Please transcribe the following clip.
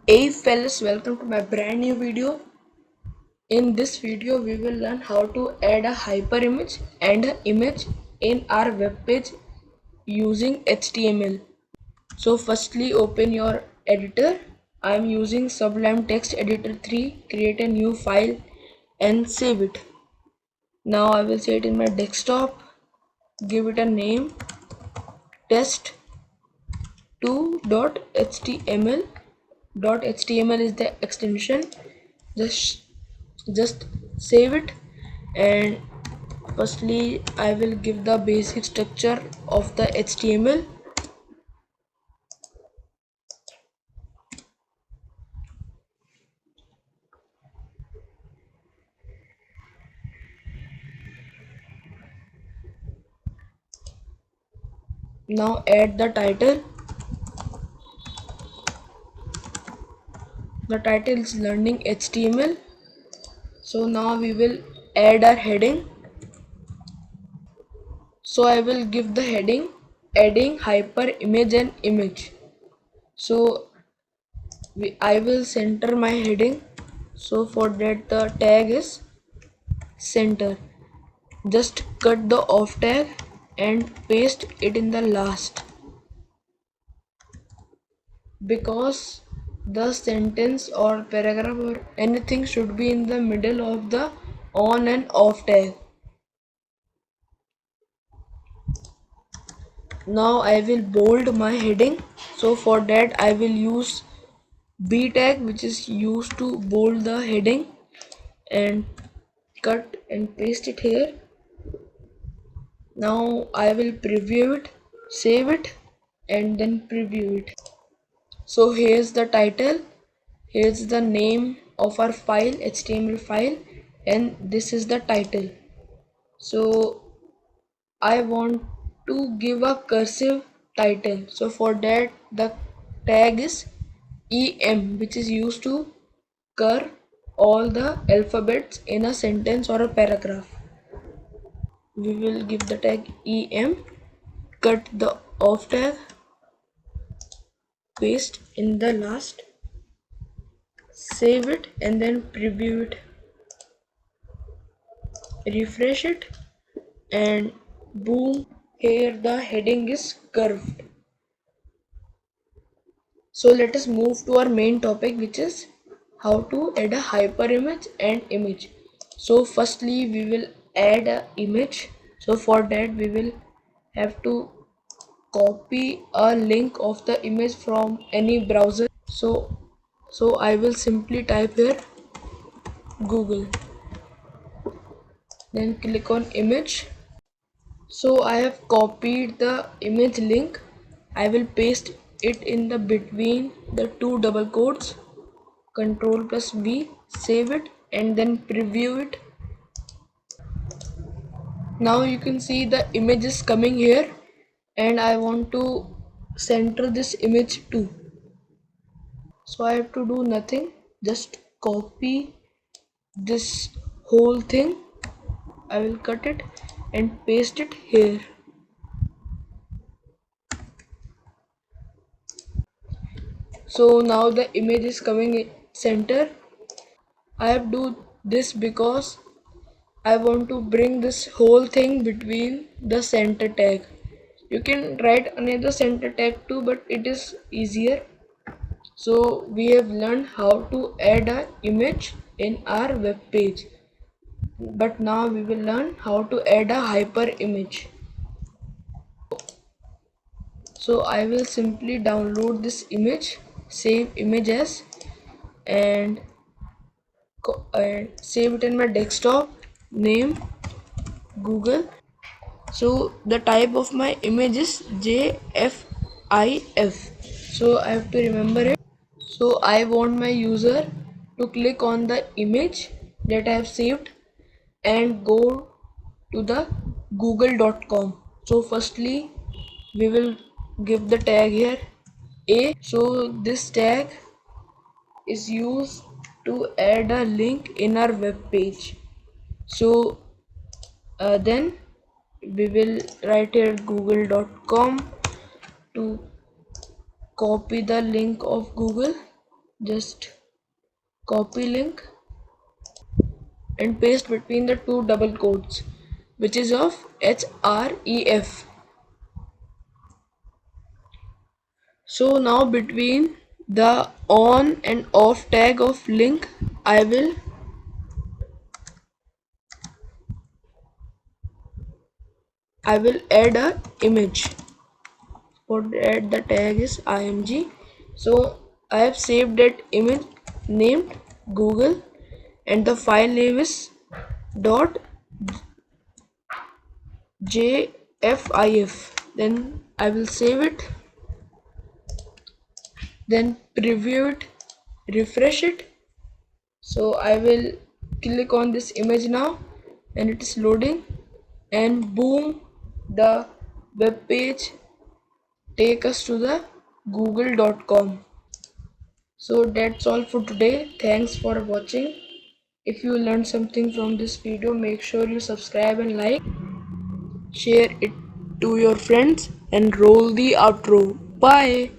Hey fellas, welcome to my brand new video. In this video we will learn how to add a hyperimage and an image in our web page using HTML. So firstly open your editor. I am using Sublime Text Editor 3. Create a new file and save it. Now I will say it in my desktop. Give it a name test2.html. .html is the extension. Just save it, and firstly I will give the basic structure of the HTML. Now add the title. The title is learning HTML. So now we will add our heading. So I will give the heading adding hyper image and image. So I will center my heading. So for that the tag is center. Just cut the off tag and paste it in the last, because the sentence or paragraph or anything should be in the middle of the on and off tag. Now I will bold my heading. So for that I will use B tag, which is used to bold the heading, and cut and paste it here. Now I will preview it, save it, and then preview it. So here's the title, here's the name of our file, HTML file, and this is the title. So I want to give a cursive title. So for that the tag is em, which is used to cur all the alphabets in a sentence or a paragraph. We will give the tag em, cut the off tag, paste in the last, save it, and then preview it, refresh it, and boom, here the heading is curved. So let us move to our main topic, which is how to add a hyperimage and image. So firstly we will add an image. So for that we will have to copy a link of the image from any browser. So I will simply type here Google, then click on image. So I have copied the image link. I will paste it in the between the two double quotes. Control plus V, save it, and then preview it. Now you can see the image is coming here, and I want to center this image too. So I have to do nothing, just copy this whole thing. I will cut it and paste it here. So now the image is coming in center. I have to do this because I want to bring this whole thing between the center tag. You can write another center tag too, but it is easier. So we have learned how to add an image in our web page, but now we will learn how to add a hyper image. So I will simply download this image, save image as, and save it in my desktop, name Google. So the type of my image is JFIF. So I have to remember it. So I want my user to click on the image that I have saved and go to the google.com. So firstly we will give the tag here a. So this tag is used to add a link in our web page. So then we will write here google.com to copy the link of Google, just copy link and paste between the two double quotes, which is of href. So now between the on and off tag of link, I will add a image. For that the tag is img. So I have saved that image named Google, and the file name is dot jfif. Then I will save it, then preview it, refresh it. So I will click on this image now, and it is loading, and boom, the web page take us to the google.com. So that's all for today. Thanks for watching. If you learned something from this video, make sure you subscribe and like, share it to your friends, and roll the outro. Bye.